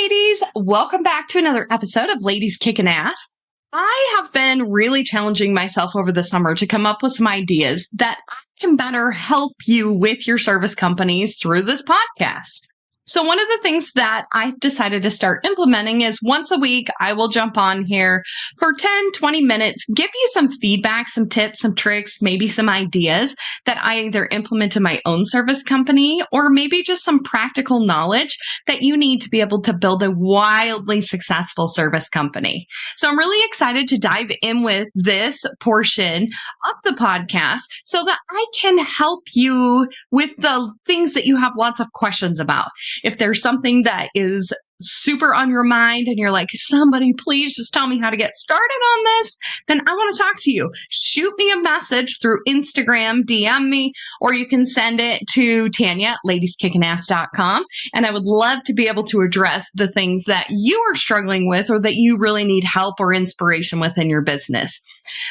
ladies. Welcome back to another episode of Ladies Kickin Ass. I have been really challenging myself over the summer to come up with some ideas that I can better help you with your service companies through this podcast. So one of the things that I've decided to start implementing is once a week, I will jump on here for 10, 20 minutes, give you some feedback, some tips, some tricks, maybe some ideas that I either implement in my own service company or maybe just some practical knowledge that you need to be able to build a wildly successful service company. So I'm really excited to dive in with this portion of the podcast so that I can help you with the things that you have lots of questions about. If there's something that is super on your mind and you're like, somebody please just tell me how to get started on this, then I want to talk to you. Shoot me a message through Instagram, DM me, or you can send it to Tanya at ladieskickinass.com. And I would love to be able to address the things that you are struggling with or that you really need help or inspiration with in your business.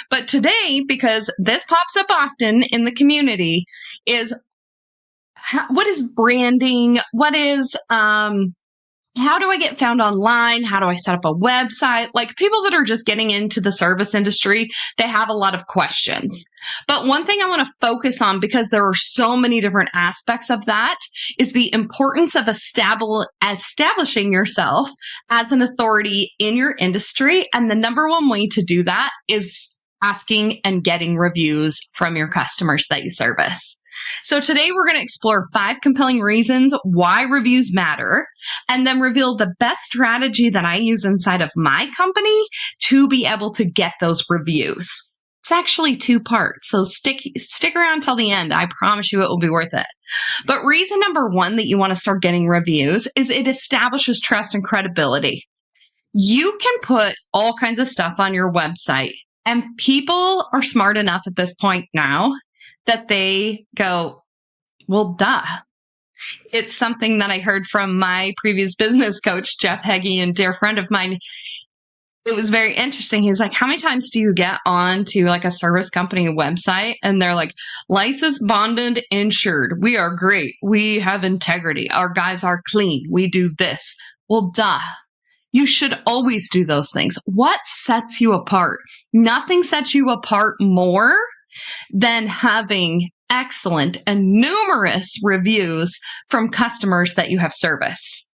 But today, because this pops up often in the community, is what is branding? What is, how do I get found online? How do I set up a website? Like people that are just getting into the service industry, they have a lot of questions. But one thing I want to focus on, because there are so many different aspects of that, is the importance of establishing yourself as an authority in your industry. And the number one way to do that is asking and getting reviews from your customers that you service. So today we're going to explore 5 compelling reasons why reviews matter, and then reveal the best strategy that I use inside of my company to be able to get those reviews. It's actually 2 parts, so stick around till the end. I promise you it will be worth it. But reason number 1 that you want to start getting reviews is it establishes trust and credibility. You can put all kinds of stuff on your website, and people are smart enough at this point now that they go, well, duh. It's something that I heard from my previous business coach, Jeff Heggie, and dear friend of mine. It was very interesting. He's like, how many times do you get on to like a service company website and they're like, licensed, bonded, insured. We are great. We have integrity. Our guys are clean. We do this. Well, duh. You should always do those things. What sets you apart? Nothing sets you apart more than having excellent and numerous reviews from customers that you have serviced.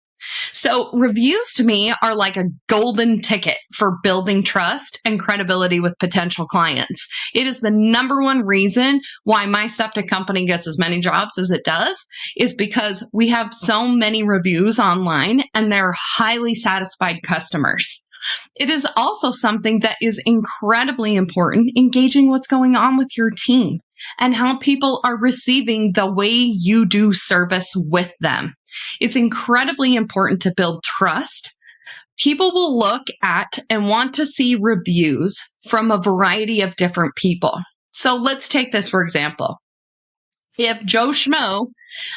So reviews to me are like a golden ticket for building trust and credibility with potential clients. It is the number one reason why my septic company gets as many jobs as it does, is because we have so many reviews online and they're highly satisfied customers. It is also something that is incredibly important, engaging what's going on with your team and how people are receiving the way you do service with them. It's incredibly important to build trust. People will look at and want to see reviews from a variety of different people. So let's take this for example. If Joe Schmo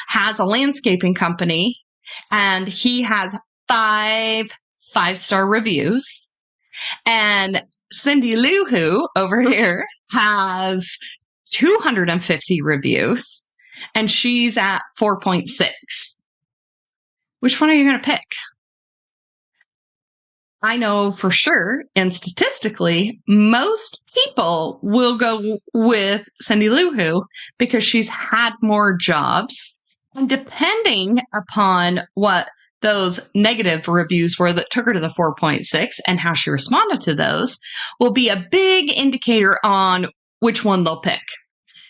has a landscaping company and he has 5-star reviews, and Cindy Lou Who over here has 250 reviews, and she's at 4.6. Which one are you going to pick? I know for sure, and statistically, most people will go with Cindy Lou Who because she's had more jobs. And depending upon what those negative reviews were that took her to the 4.6 and how she responded to those, will be a big indicator on which one they'll pick.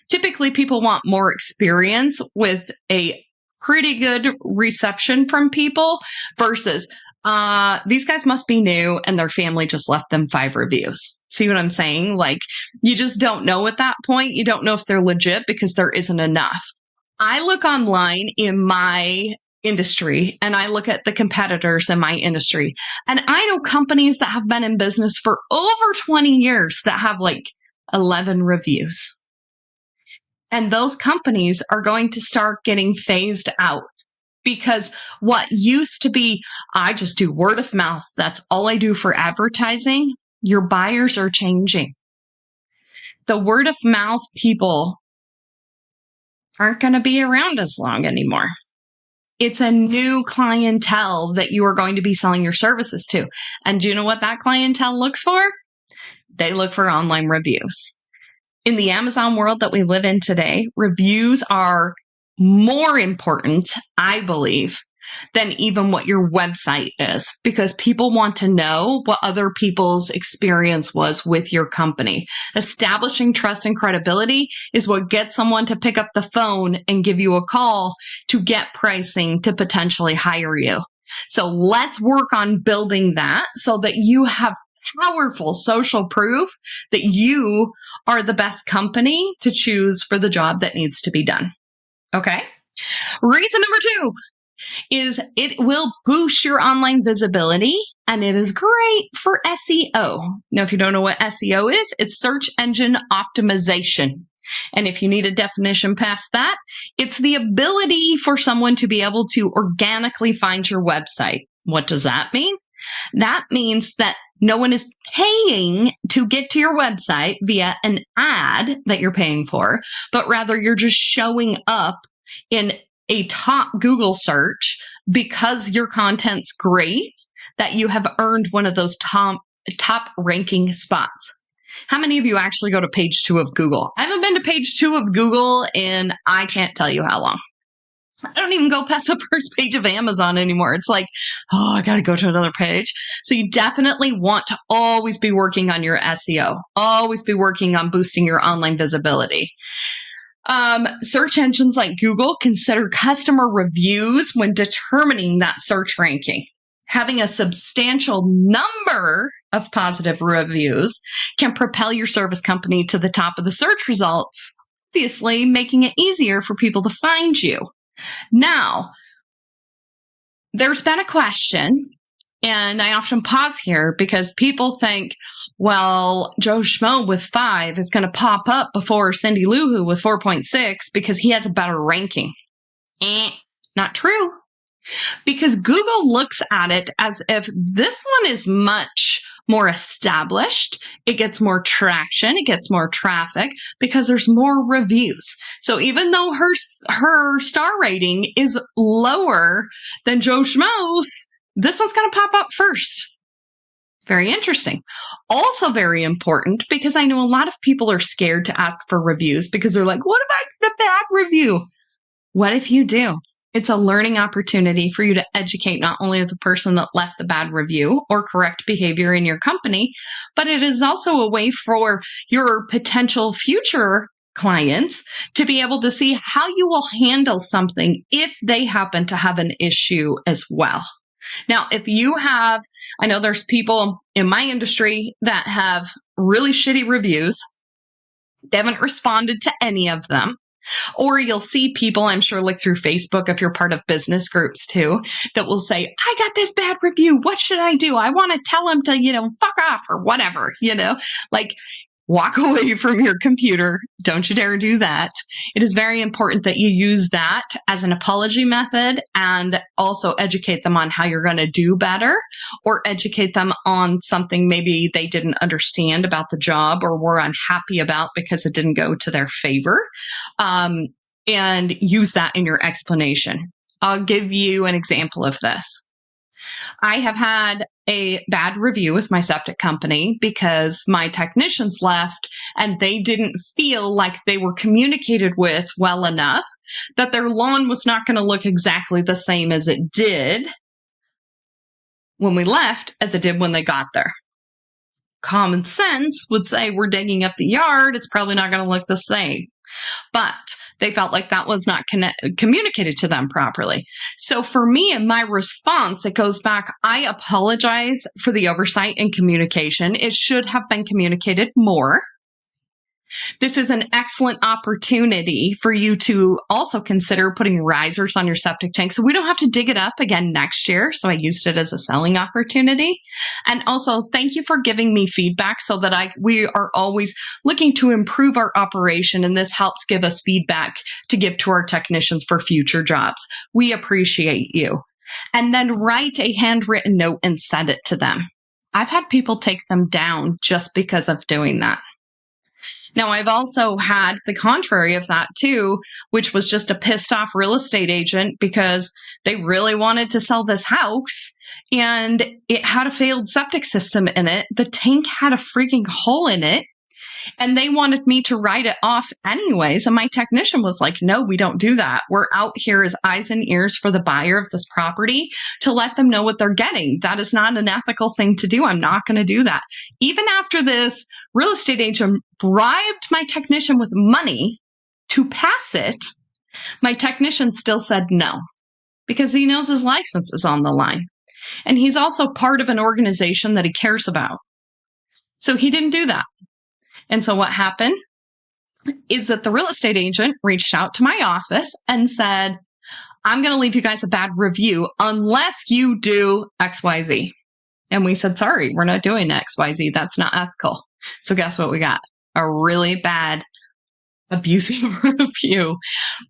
Typically, people want more experience with a pretty good reception from people versus these guys must be new and their family just left them 5 reviews. See what I'm saying? Like, you just don't know at that point. You don't know if they're legit because there isn't enough. I look online in my industry and I look at the competitors in my industry, and I know companies that have been in business for over 20 years that have like 11 reviews. And those companies are going to start getting phased out because what used to be, I just do word of mouth, that's all I do for advertising, your buyers are changing. The word of mouth people aren't going to be around as long anymore. It's a new clientele that you are going to be selling your services to. And do you know what that clientele looks for? They look for online reviews. In the Amazon world that we live in today, reviews are more important, I believe, than even what your website is, because people want to know what other people's experience was with your company. Establishing trust and credibility is what gets someone to pick up the phone and give you a call to get pricing to potentially hire you. So let's work on building that so that you have powerful social proof that you are the best company to choose for the job that needs to be done. Okay. Reason number 2 is it will boost your online visibility, and it is great for SEO. Now, if you don't know what SEO is, it's search engine optimization. And if you need a definition past that, it's the ability for someone to be able to organically find your website. What does that mean? That means that no one is paying to get to your website via an ad that you're paying for, but rather you're just showing up in a top Google search because your content's great, that you have earned one of those top ranking spots. How many of you actually go to page 2 of Google? I haven't been to page 2 of Google in I can't tell you how long. I don't even go past the first page of Amazon anymore. It's like, oh, I got to go to another page. So you definitely want to always be working on your SEO, always be working on boosting your online visibility. Search engines like Google consider customer reviews when determining that search ranking. Having a substantial number of positive reviews can propel your service company to the top of the search results, obviously making it easier for people to find you. Now, there's been a question, and I often pause here because people think, well, Joe Schmo with 5 is going to pop up before Cindy Lou Who with 4.6 because he has a better ranking. Not true. Because Google looks at it as if this one is much more established. It gets more traction. It gets more traffic because there's more reviews. So even though her star rating is lower than Joe Schmo's, this one's going to pop up first. Very interesting. Also very important because I know a lot of people are scared to ask for reviews because they're like, what if I get a bad review? What if you do? It's a learning opportunity for you to educate not only the person that left the bad review or correct behavior in your company, but it is also a way for your potential future clients to be able to see how you will handle something if they happen to have an issue as well. Now, if you have, I know there's people in my industry that have really shitty reviews. They haven't responded to any of them. Or you'll see people, I'm sure, like through Facebook, if you're part of business groups too, that will say, I got this bad review. What should I do? I want to tell them to, fuck off or whatever, like walk away from your computer. Don't you dare do that. It is very important that you use that as an apology method and also educate them on how you're going to do better, or educate them on something maybe they didn't understand about the job or were unhappy about because it didn't go to their favor, and use that in your explanation. I'll give you an example of this. I have had a bad review with my septic company because my technicians left and they didn't feel like they were communicated with well enough that their lawn was not going to look exactly the same as it did when we left as it did when they got there. Common sense would say we're digging up the yard. It's probably not going to look the same. But they felt like that was not communicated to them properly. So for me, in my response, it goes back, I apologize for the oversight and communication. It should have been communicated more. This is an excellent opportunity for you to also consider putting risers on your septic tank so we don't have to dig it up again next year. So I used it as a selling opportunity. And also, thank you for giving me feedback so that we are always looking to improve our operation, and this helps give us feedback to give to our technicians for future jobs. We appreciate you. And then write a handwritten note and send it to them. I've had people take them down just because of doing that. Now, I've also had the contrary of that too, which was just a pissed off real estate agent because they really wanted to sell this house and it had a failed septic system in it. The tank had a freaking hole in it. And they wanted me to write it off anyways. And my technician was like, no, we don't do that. We're out here as eyes and ears for the buyer of this property to let them know what they're getting. That is not an ethical thing to do. I'm not going to do that. Even after this real estate agent bribed my technician with money to pass it, my technician still said no because he knows his license is on the line. And he's also part of an organization that he cares about. So he didn't do that. And so what happened is that the real estate agent reached out to my office and said, I'm going to leave you guys a bad review unless you do XYZ. And we said, sorry, we're not doing XYZ. That's not ethical. So guess what we got? A really bad, abusive review.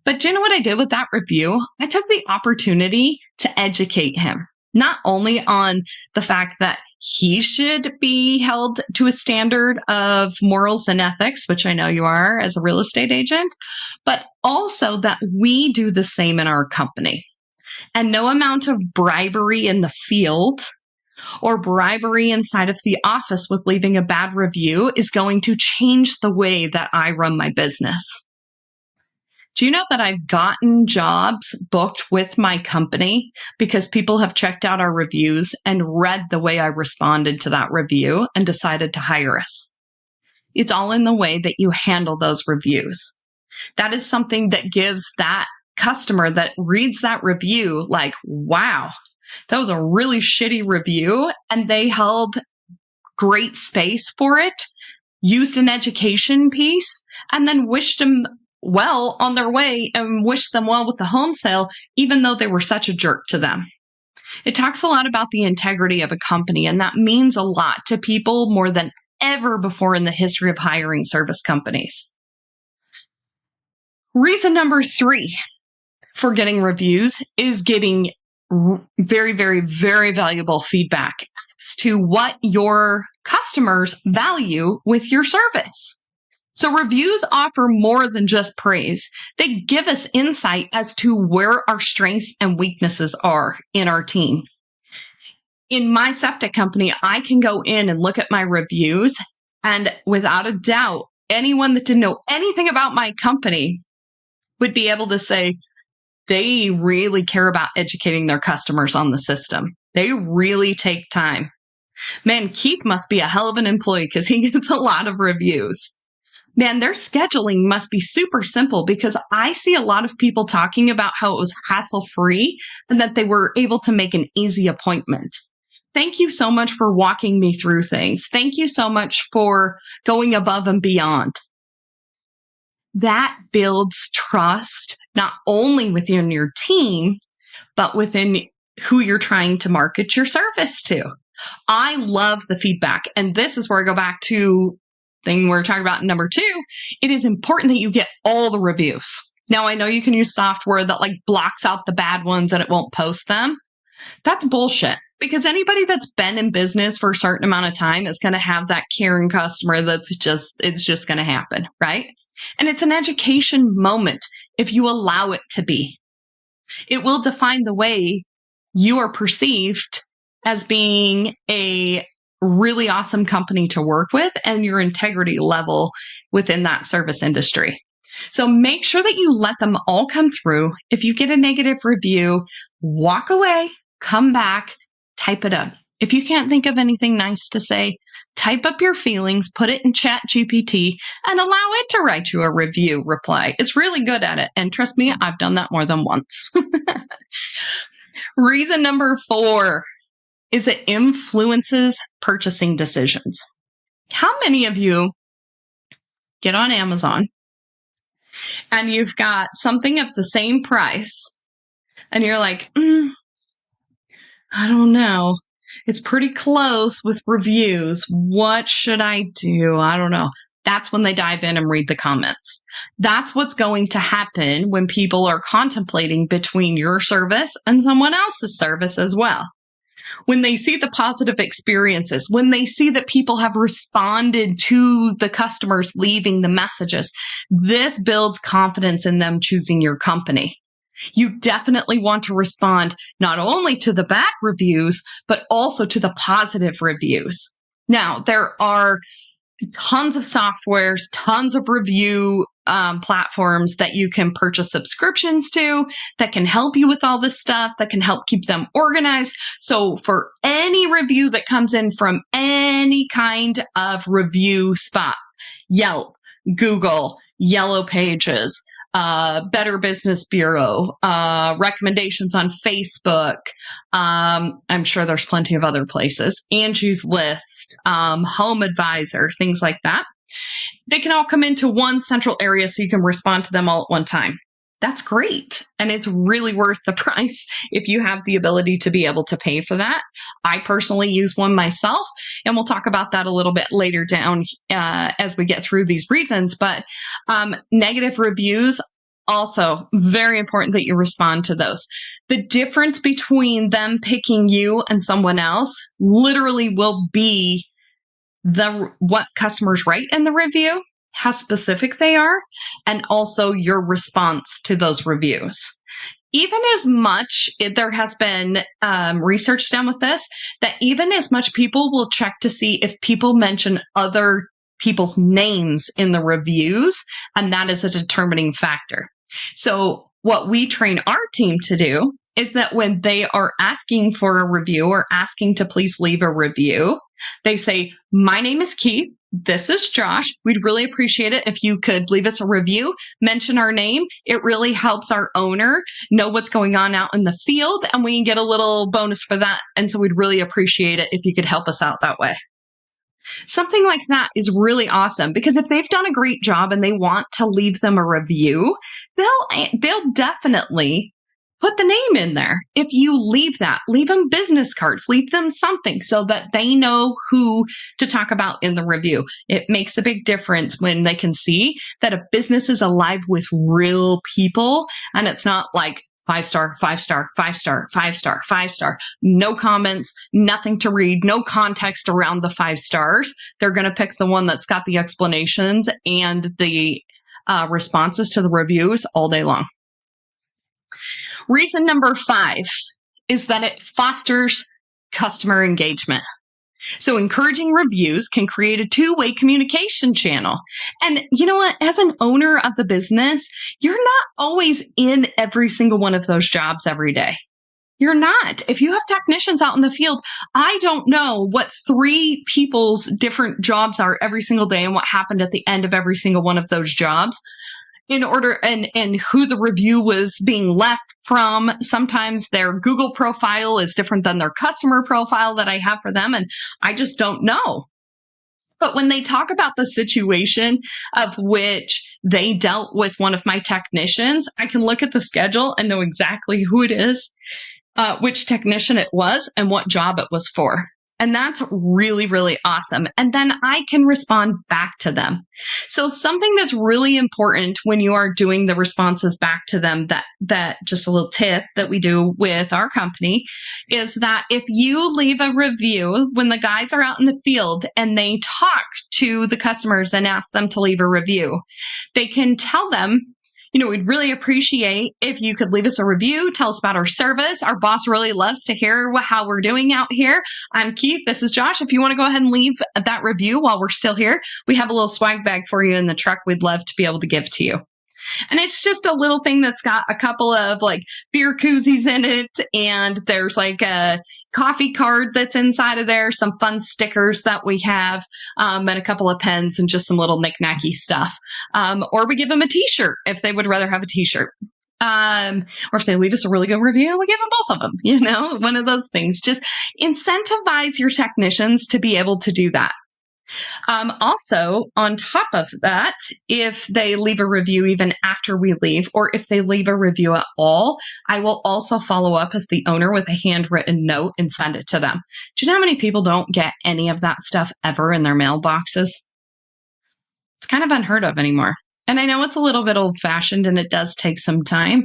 But do you know what I did with that review? I took the opportunity to educate him. Not only on the fact that he should be held to a standard of morals and ethics, which I know you are as a real estate agent, but also that we do the same in our company. And no amount of bribery in the field or bribery inside of the office with leaving a bad review is going to change the way that I run my business. Do you know that I've gotten jobs booked with my company because people have checked out our reviews and read the way I responded to that review and decided to hire us? It's all in the way that you handle those reviews. That is something that gives that customer that reads that review like, wow, that was a really shitty review, and they held great space for it, used an education piece, and then wished them well on their way and wished them well with the home sale, even though they were such a jerk to them. It talks a lot about the integrity of a company, and that means a lot to people more than ever before in the history of hiring service companies. Reason number 3 for getting reviews is getting very, very, very valuable feedback as to what your customers value with your service. So reviews offer more than just praise. They give us insight as to where our strengths and weaknesses are in our team. In my septic company, I can go in and look at my reviews, and without a doubt, anyone that didn't know anything about my company would be able to say they really care about educating their customers on the system. They really take time. Man, Keith must be a hell of an employee because he gets a lot of reviews. Man, their scheduling must be super simple because I see a lot of people talking about how it was hassle-free and that they were able to make an easy appointment. Thank you so much for walking me through things. Thank you so much for going above and beyond. That builds trust, not only within your team, but within who you're trying to market your service to. I love the feedback. And this is where I go back to thing we're talking about number 2. It is important that you get all the reviews. Now, I know you can use software that like blocks out the bad ones and it won't post them. That's bullshit, because anybody that's been in business for a certain amount of time is going to have that caring customer it's just going to happen, right? And it's an education moment if you allow it to be. It will define the way you are perceived as being a really awesome company to work with and your integrity level within that service industry. So make sure that you let them all come through. If you get a negative review, walk away, come back, type it up. If you can't think of anything nice to say, type up your feelings, put it in Chat GPT, and allow it to write you a review reply. It's really good at it. And trust me, I've done that more than once. Reason number 4 is it influences purchasing decisions. How many of you get on Amazon and you've got something of the same price and you're like, I don't know. It's pretty close with reviews. What should I do? I don't know. That's when they dive in and read the comments. That's what's going to happen when people are contemplating between your service and someone else's service as well. when they see the positive experiences, when they see that people have responded to the customers leaving the messages, this builds confidence in them choosing your company. You definitely want to respond not only to the bad reviews, but also to the positive reviews. Now, there are tons of softwares, tons of review platforms that you can purchase subscriptions to that can help you with all this stuff, that can help keep them organized. So for any review that comes in from any kind of review spot, Yelp, Google, Yellow Pages, Better Business Bureau, recommendations on Facebook. I'm sure there's plenty of other places. Angie's List, Home Advisor, things like that. They can all come into one central area so you can respond to them all at one time. That's great. And it's really worth the price if you have the ability to be able to pay for that. I personally use one myself, and we'll talk about that a little bit later down as we get through these reasons. But negative reviews, also very important that you respond to those. The difference between them picking you and someone else literally will be what customers write in the review, how specific they are, and also your response to those reviews. Even as much, there has been research done with this, that even as much people will check to see if people mention other people's names in the reviews, and that is a determining factor. So what we train our team to do is that when they are asking for a review or asking to please leave a review, they say, "My name is Keith. This is Josh. We'd really appreciate it if you could leave us a review, mention our name. It really helps our owner know what's going on out in the field, and we can get a little bonus for that. And so we'd really appreciate it if you could help us out that way." Something like that is really awesome, because if they've done a great job and they want to leave them a review, they'll definitely put the name in there. If you leave them business cards, leave them something so that they know who to talk about in the review. It makes a big difference when they can see that a business is alive with real people, and it's not like 5-star, 5-star, 5-star, 5-star, 5-star, no comments, nothing to read, no context around the 5 stars. They're going to pick the one that's got the explanations and the responses to the reviews all day long. Reason number 5 is that it fosters customer engagement. So encouraging reviews can create a two-way communication channel. And you know what? As an owner of the business, you're not always in every single one of those jobs every day. You're not. If you have technicians out in the field, I don't know what 3 people's different jobs are every single day and what happened at the end of every single one of those jobs. And who the review was being left from. Sometimes their Google profile is different than their customer profile that I have for them, and I just don't know. But when they talk about the situation of which they dealt with one of my technicians, I can look at the schedule and know exactly who it is, which technician it was, and what job it was for. And that's really, really awesome. And then I can respond back to them. So something that's really important when you are doing the responses back to them, that just a little tip that we do with our company, is that if you leave a review, when the guys are out in the field and they talk to the customers and ask them to leave a review, they can tell them, we'd really appreciate if you could leave us a review, tell us about our service. Our boss really loves to hear how we're doing out here. I'm Keith. This is Josh. If you want to go ahead and leave that review while we're still here, we have a little swag bag for you in the truck we'd love to be able to give to you. And it's just a little thing that's got a couple of beer koozies in it. And there's a coffee card that's inside of there, some fun stickers that we have, and a couple of pens and just some little knick-knacky stuff. Or we give them a t-shirt if they would rather have a t-shirt. Or if they leave us a really good review, we give them both of them, one of those things. Just incentivize your technicians to be able to do that. Also, on top of that, if they leave a review even after we leave, or if they leave a review at all, I will also follow up as the owner with a handwritten note and send it to them. Do you know how many people don't get any of that stuff ever in their mailboxes? It's kind of unheard of anymore. And I know it's a little bit old-fashioned and it does take some time,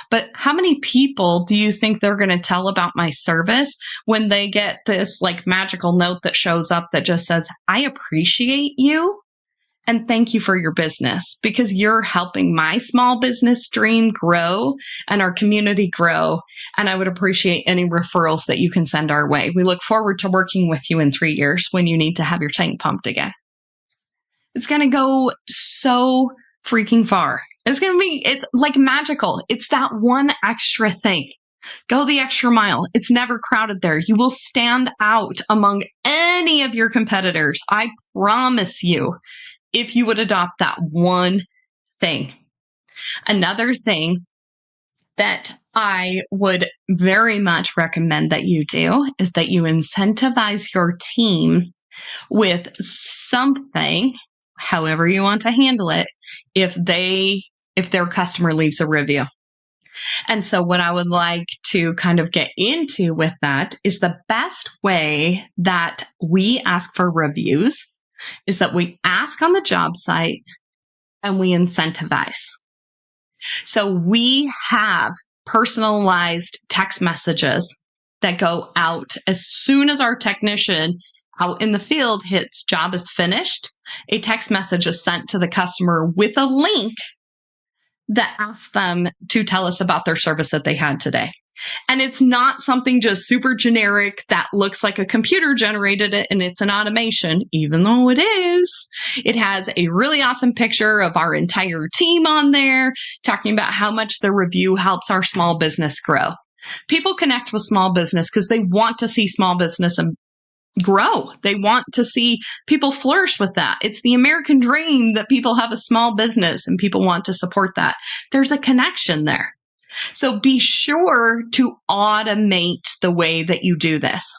But how many people do you think they're going to tell about my service when they get this like magical note that shows up that just says, I appreciate you and thank you for your business because you're helping my small business dream grow and our community grow. And I would appreciate any referrals that you can send our way. We look forward to working with you in 3 years when you need to have your tank pumped again. It's going to go so freaking far. It's like magical. It's that one extra thing. Go the extra mile. It's never crowded there. You will stand out among any of your competitors. I promise you, if you would adopt that one thing. Another thing that I would very much recommend that you do is that you incentivize your team with something, however you want to handle it, if their customer leaves a review. And so what I would like to kind of get into with that is the best way that we ask for reviews is that we ask on the job site and we incentivize. So we have personalized text messages that go out as soon as our technician out in the field hits job is finished. A text message is sent to the customer with a link that asks them to tell us about their service that they had today. And it's not something just super generic that looks like a computer generated it and it's an automation, even though it is. It has a really awesome picture of our entire team on there talking about how much the review helps our small business grow. People connect with small business because they want to see small business and grow. They want to see people flourish with that. It's the American dream that people have a small business and people want to support that. There's a connection there. So be sure to automate the way that you do this.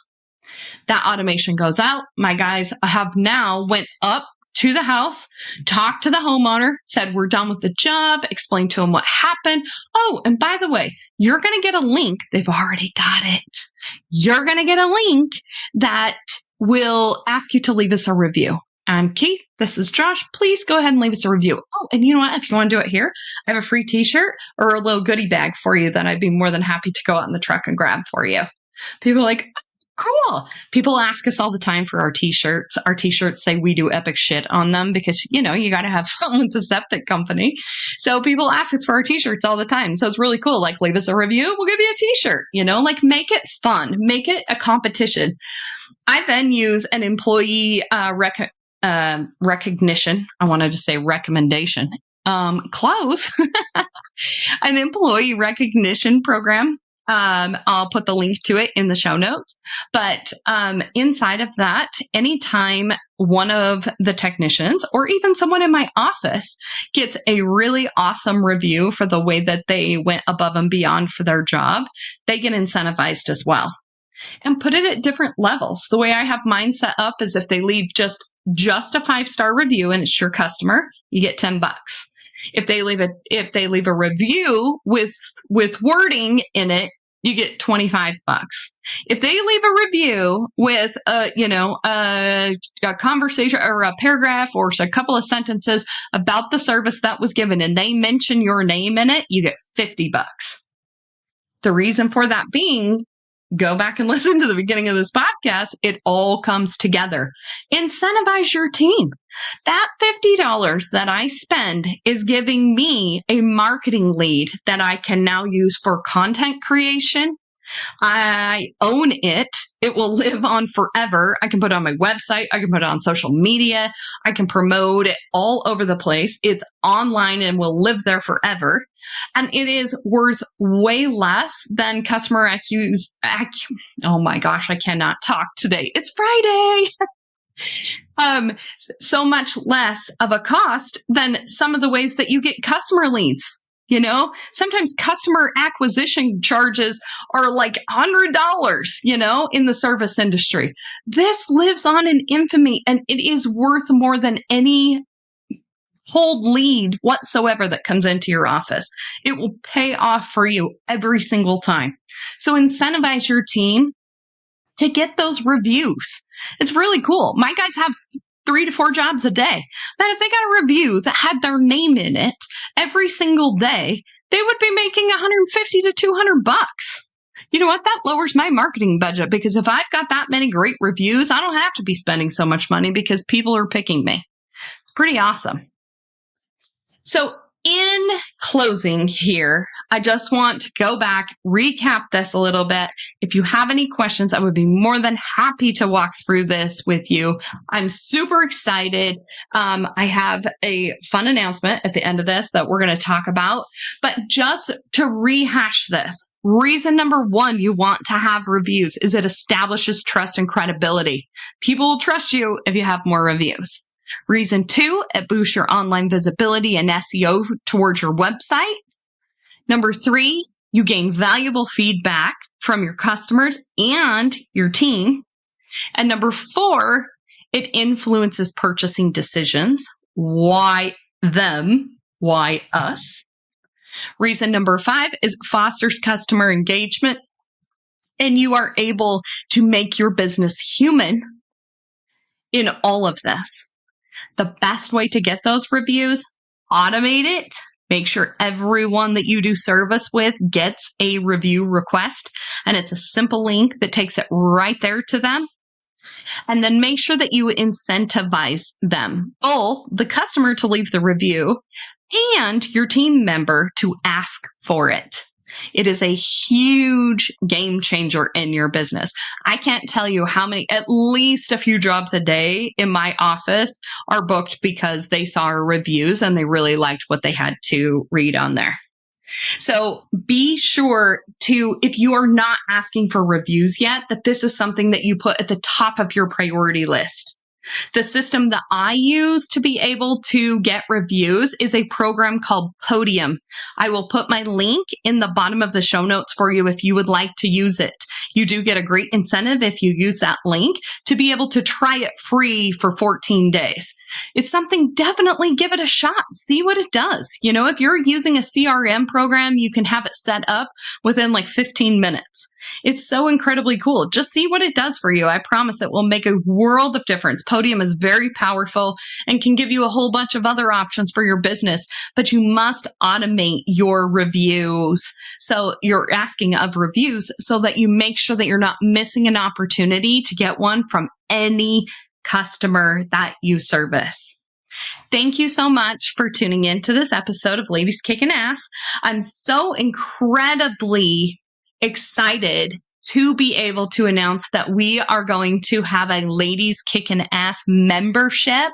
That automation goes out. My guys have now went up to the house, talked to the homeowner, said, we're done with the job, explained to him what happened. Oh, and by the way, you're going to get a link. They've already got it. You're going to get a link that will ask you to leave us a review. I'm Keith. This is Josh. Please go ahead and leave us a review. Oh, and you know what? If you want to do it here, I have a free t-shirt or a little goodie bag for you that I'd be more than happy to go out in the truck and grab for you. People are like, cool. People ask us all the time for our t-shirts. Our t-shirts say we do epic shit on them because, you got to have fun with the septic company. So people ask us for our t-shirts all the time. So it's really cool. Like, leave us a review. We'll give you a t-shirt, like make it fun, make it a competition. I then use an employee recognition. I wanted to say recommendation. Close. An employee recognition program. I'll put the link to it in the show notes. But inside of that, anytime one of the technicians or even someone in my office gets a really awesome review for the way that they went above and beyond for their job, they get incentivized as well. And put it at different levels. The way I have mine set up is if they leave just a 5-star review and it's your customer, you get $10. If they leave a review with wording in it, you get $25. If they leave a review with a conversation or a paragraph or a couple of sentences about the service that was given and they mention your name in it, you get $50. The reason for that being, go back and listen to the beginning of this podcast. It all comes together. Incentivize your team. That $50 that I spend is giving me a marketing lead that I can now use for content creation. I own it. It will live on forever. I can put it on my website. I can put it on social media. I can promote it all over the place. It's online and will live there forever. And it is worth way less than customer oh my gosh, I cannot talk today. It's Friday. So much less of a cost than some of the ways that you get customer leads. Sometimes customer acquisition charges are like $100, in the service industry. This lives on in infamy and it is worth more than any cold lead whatsoever that comes into your office. It will pay off for you every single time. So incentivize your team to get those reviews. It's really cool. My guys have 3 to 4 jobs a day. But if they got a review that had their name in it every single day, they would be making 150 to 200 bucks. You know what? That lowers my marketing budget because if I've got that many great reviews, I don't have to be spending so much money because people are picking me. Pretty awesome. So in closing here, I just want to go back, recap this a little bit. If you have any questions, I would be more than happy to walk through this with you. I'm super excited. I have a fun announcement at the end of this that we're going to talk about. But just to rehash this, reason number one you want to have reviews is it establishes trust and credibility. People will trust you if you have more reviews. Reason two, it boosts your online visibility and SEO towards your website. Number three, you gain valuable feedback from your customers and your team. And number four, it influences purchasing decisions. Why them? Why us? Reason number five is it fosters customer engagement. And you are able to make your business human in all of this. The best way to get those reviews, automate it. Make sure everyone that you do service with gets a review request. And it's a simple link that takes it right there to them. And then make sure that you incentivize them, both the customer to leave the review and your team member to ask for it. It is a huge game changer in your business. I can't tell you how many, at least a few jobs a day in my office are booked because they saw our reviews and they really liked what they had to read on there. So be sure to, if you are not asking for reviews yet, that this is something that you put at the top of your priority list. The system that I use to be able to get reviews is a program called Podium. I will put my link in the bottom of the show notes for you if you would like to use it. You do get a great incentive if you use that link to be able to try it free for 14 days. It's something, definitely give it a shot. See what it does. You know, if you're using a CRM program, you can have it set up within like 15 minutes. It's so incredibly cool. Just see what it does for you. I promise it will make a world of difference. Podium is very powerful and can give you a whole bunch of other options for your business, but you must automate your reviews. So you're asking of reviews so that you make sure that you're not missing an opportunity to get one from any customer that you service. Thank you so much for tuning in to this episode of Ladies Kickin Ass. I'm so incredibly excited to be able to announce that we are going to have a Ladies Kickin Ass membership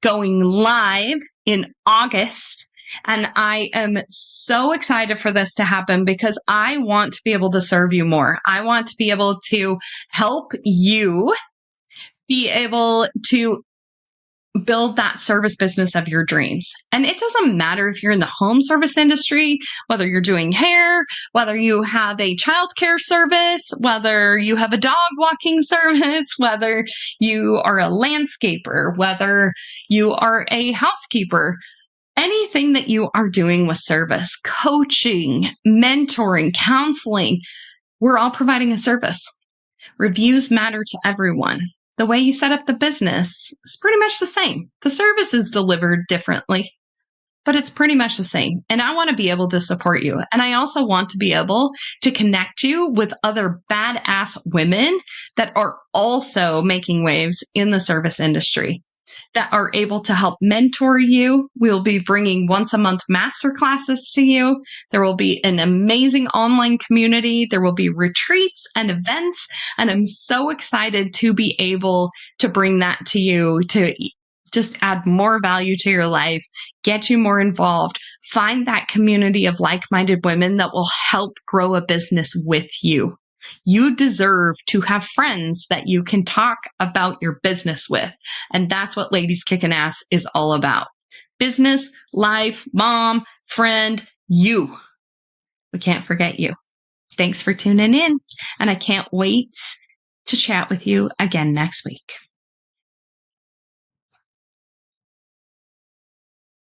going live in August. And I am so excited for this to happen because I want to be able to serve you more. I want to be able to help you be able to build that service business of your dreams. And it doesn't matter if you're in the home service industry, whether you're doing hair, whether you have a childcare service, whether you have a dog walking service, whether you are a landscaper, whether you are a housekeeper, anything that you are doing with service, coaching, mentoring, counseling, we're all providing a service. Reviews matter to everyone. The way you set up the business is pretty much the same. The service is delivered differently, but it's pretty much the same. And I want to be able to support you. And I also want to be able to connect you with other badass women that are also making waves in the service industry, that are able to help mentor you. We'll be bringing once a month masterclasses to you. There will be an amazing online community. There will be retreats and events. And I'm so excited to be able to bring that to you, to just add more value to your life, get you more involved, find that community of like-minded women that will help grow a business with you. You deserve to have friends that you can talk about your business with. And that's what Ladies Kickin Ass is all about. Business, life, mom, friend, you. We can't forget you. Thanks for tuning in. And I can't wait to chat with you again next week.